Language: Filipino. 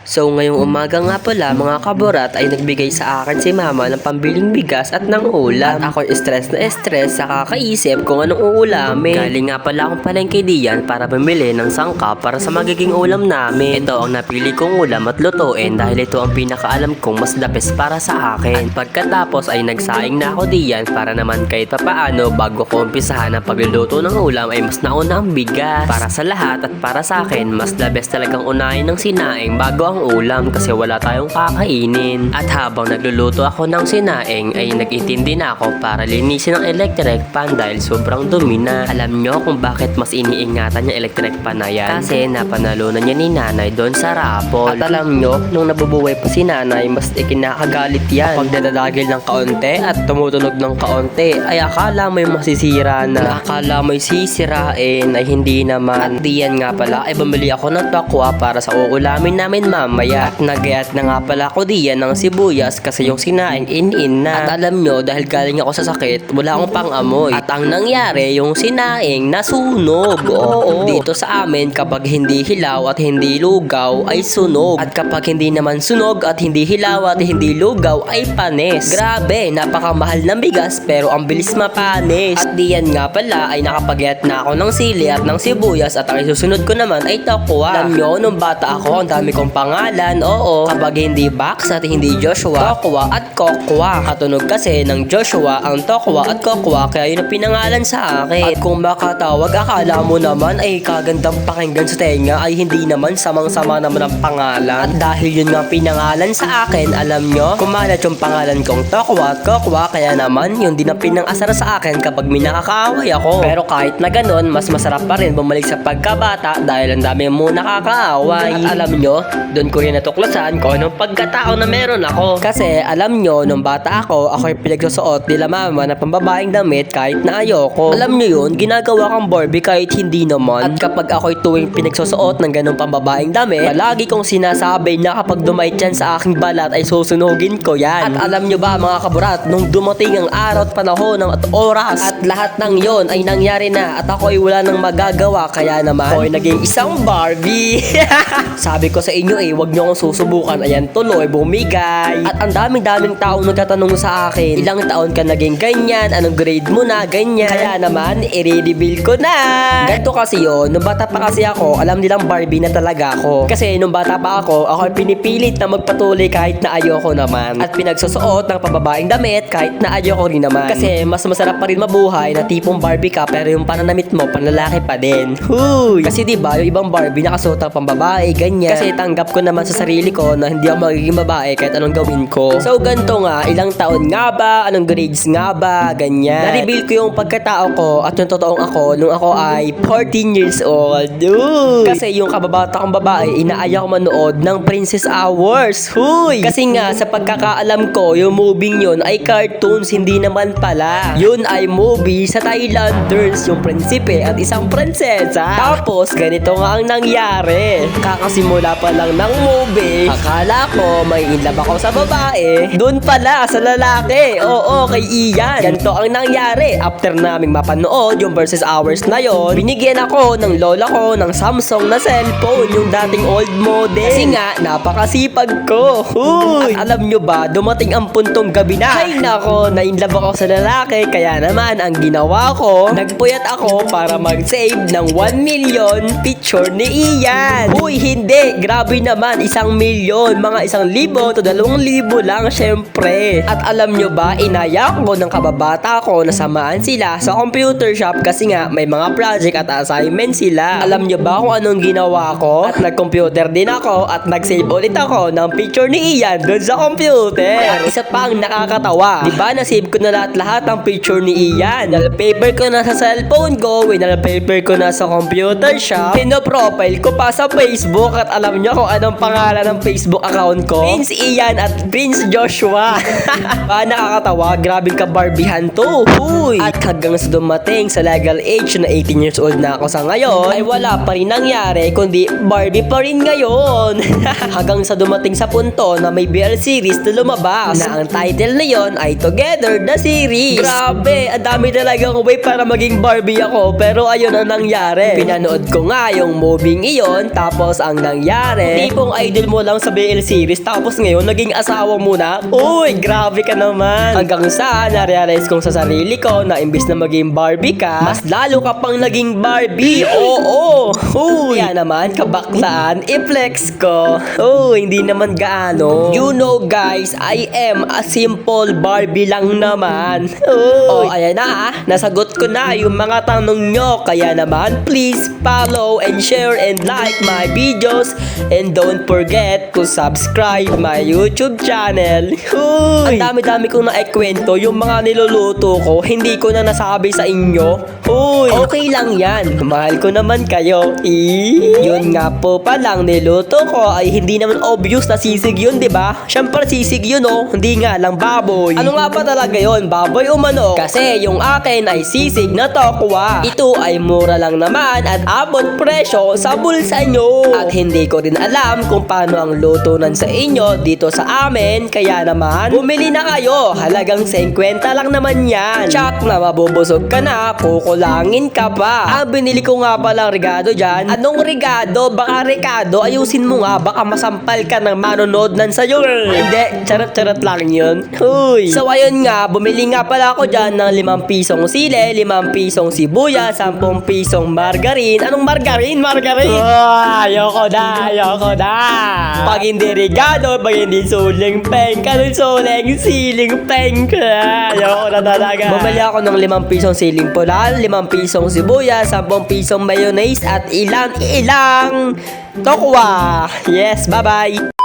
So ngayong umaga nga pala mga kaborat ay nagbigay sa akin si mama ng pambiling bigas at ng ulam. At ako stress sa kakaisip kung anong uulamin. Galing nga pala akong palengke diyan para bumili ng sangkap para sa magiging ulam namin. Ito ang napili kong ulam at lutuin dahil ito ang pinakaalam kong mas the best para sa akin. At pagkatapos ay nagsaing na ako diyan para naman kahit paano bago ko umpisahan ang pagluluto ng ulam ay mas nauna ang bigas. Para sa lahat at para sa akin mas the best talagang unahin ng sinaing bago ang ulam kasi wala tayong kakainin. At habang nagluluto ako ng sinaing ay nag-intindi na ako para linisin ang electric pan dahil sobrang dumi na. Alam nyo kung bakit mas iniingatan yung electric pan na yan? Kasi napanalunan niya ni nanay doon sa rapol. At alam nyo, nung nabubuhay pa si nanay, mas ikinakagalit yan. Pag dadadagil ng kaunti at tumutunog ng kaunti, ay akala mo yung masisira na. Akala mo yung sisirain ay hindi naman. At diyan nga pala ay bumili ako ng tokwa para sa uulamin namin mamaya. At nagayat na nga pala ako diyan ng sibuyas kasi yung sinaing in na. At alam nyo, dahil galing ako sa sakit, wala akong pang-amoy. At ang nangyari, yung sinaing nasunog. Oo. Dito sa amin, kapag hindi hilaw at hindi lugaw, ay sunog. At kapag hindi naman sunog at hindi hilaw at hindi lugaw, ay panis. Grabe, napakamahal ng bigas pero ang bilis mapanis. At diyan nga pala ay nakapagayat na ako ng sili at ng sibuyas at ang isusunod ko naman ay tokwa. Alam nyo, nung bata ako, ang dami kong pangalan. Oo, kapag hindi Bax at hindi Joshua, Tokwa at Kokwa. Katunog kasi ng Joshua ang Tokwa at Kokwa kaya yun ang pinangalan sa akin. At kung makatawag, akala mo naman ay kagandang pakinggan sa tenga ay hindi naman samang-sama naman ang pangalan. At dahil yun nga pinangalan sa akin, alam nyo, kumalat yung pangalan kong Tokwa at Kokwa kaya naman yun din ang pinang-asar sa akin kapag may nakakaaway ako. Pero kahit na ganun, mas masarap pa rin bumalik sa pagkabata dahil ang dami mo nakakaaway. At alam nyo, doon ko rin natuklasan kung anong pagkatao na meron ako. Kasi alam nyo, nung bata ako yung pinagsusuot nila mama na pambabaeng damit kahit na ayoko. Alam nyo yun, ginagawa kang Barbie kahit hindi naman. At kapag ako'y tuwing pinagsusuot ng ganong pambabaeng damit, palagi kong sinasabi na kapag dumait yan sa aking balat ay susunugin ko yan. At alam nyo ba mga kaburat, nung dumating ang araw at panahon at oras at lahat ng yon ay nangyari na at ako'y wala nang magagawa kaya naman ako'y naging isang Barbie. Sabi ko sa inyo wag nyo akong susubukan. Ayan tuloy, bumigay. At ang daming taong nagtatanong sa akin, ilang taon ka naging ganyan? Anong grade mo na? Ganyan. Kaya naman, i-reveal ko na. Ganto kasi yun, nung bata pa kasi ako, alam nilang Barbie na talaga ako. Kasi nung bata pa ako pinipilit na magpatuloy kahit na ayoko naman. At pinagsusuot ng pababaeng damit kahit na ayoko rin naman. Kasi mas masarap pa rin mabuhay na tipong Barbie ka pero yung pananamit mo, panlalaki pa din. Huy! Kasi diba, yung ibang Barbie nakasuot ang pambabae, ganyan. Kasi tanggap ko naman sa sarili ko na hindi ako magiging babae kahit anong gawin ko. So ganito nga, ilang taon nga ba? Anong grades nga ba? Ganyan. Na-reveal ko yung pagkatao ko at yung totoong ako nung ako ay 14 years old. Dude! Kasi yung kababata kong babae, inaaya ko manood ng Princess Hours. Huy! Kasi nga, sa pagkakaalam ko, yung movie yun ay cartoons, hindi naman pala. Yun ay movie sa Thailanders, yung prinsipe at isang prinsesa. Tapos, ganito nga ang nangyari. Kakasimula pa lang ng movie, akala ko may inlove ako sa babae. Doon pala sa lalaki. Oo, kay Ian. Ganito ang nangyari. After naming mapanood yung Versus Hours na yon, binigyan ako ng lola ko ng Samsung na cellphone, yung dating old model. Kasi nga, napakasipag ko. Huy! At alam nyo ba, dumating ang puntong gabi na. Ay nako, na-inlove ako sa lalaki. Kaya naman, ang ginawa ko, nagpuyat ako para mag-save ng 1 million picture ni Ian. Uy, hindi. Grabe naman, 1 milyon. Mga 1,000 to 2,000 lang, syempre. At alam nyo ba, inaya ko ng kababata ko na samahan sila sa computer shop kasi nga, may mga project at assignment sila. Alam nyo ba kung anong ginawa ko? At nag-computer din ako at nag-save ulit ako ng picture ni Ian doon sa computer. At isa pa ang nakakatawa. Diba, na-save ko na lahat ng picture ni Ian. Wallpaper ko na sa cellphone ko, wallpaper ko na sa computer shop, pino-profile ko pa sa Facebook at alam nyo kung anong pangalan ng Facebook account ko? Prince Ian at Prince Joshua. Nakakatawa, grabing kabarbihan to. Uy! At hanggang sa dumating sa legal age na 18 years old na ako sa ngayon, ay wala pa rin nangyari kundi Barbie pa rin ngayon. Hanggang sa dumating sa punto na may BL series na lumabas na ang title na yon ay Together the Series. Grabe, ang dami talagang way para maging Barbie ako pero ayun ang nangyari. Pinanood ko nga yung movie iyon tapos ang nangyari, tipong idol mo lang sa BL series tapos ngayon naging asawa mo na? Uy, grabe ka naman. Hanggang sa na-realize kong sa sarili ko na imbis na maging Barbie ka, mas lalo ka pang naging Barbie. Oo. Uy, kaya naman kabaklaan, i-flex ko. Hindi naman gaano. You know guys, I am a simple Barbie lang naman. Ayan na nasagot ko na yung mga tanong nyo. Kaya naman, please follow and share and like my videos. And don't forget to subscribe my YouTube channel. Ang dami-dami kong naikwento yung mga niluluto ko. Hindi ko na nasabi sa inyo. Okay lang yan. Mahal ko naman kayo. Yun nga po palang niluto ko ay hindi naman obvious na sisig yun, diba? Siyempre sisig yun hindi nga lang baboy. Ano nga pa talaga yun? Baboy o manok? Kasi yung akin ay sisig na tokwa. Ito ay mura lang naman at abot presyo sa bulsa nyo. At hindi ko rin alam kung paano ang lutunan sa inyo dito sa amin. Kaya naman, bumili na kayo. Halagang 50 lang naman yan. Tsak na mabubusog ka na, kukulangin ka pa. Binili ko nga palang regado dyan. Anong regado? Baka Ricardo, ayusin mo nga. Baka masampal ka ng manonood nan sa'yo. Hindi, charot-charot lang yun. So ayun nga, bumili nga pala ako dyan ng 5 pisong sile, 5 pisong sibuyas, 10 pisong margarine. Anong margarine? Ayoko na. Pag hindi regado, pag hindi suling peng, kanong suling siling peng ka. Ayoko na talaga. Bumili ako ng 5 pisong siling pula, 5 pisong sibuyas, 10 pisong mayonnaise, at ilang tokwa. Yes, bye-bye.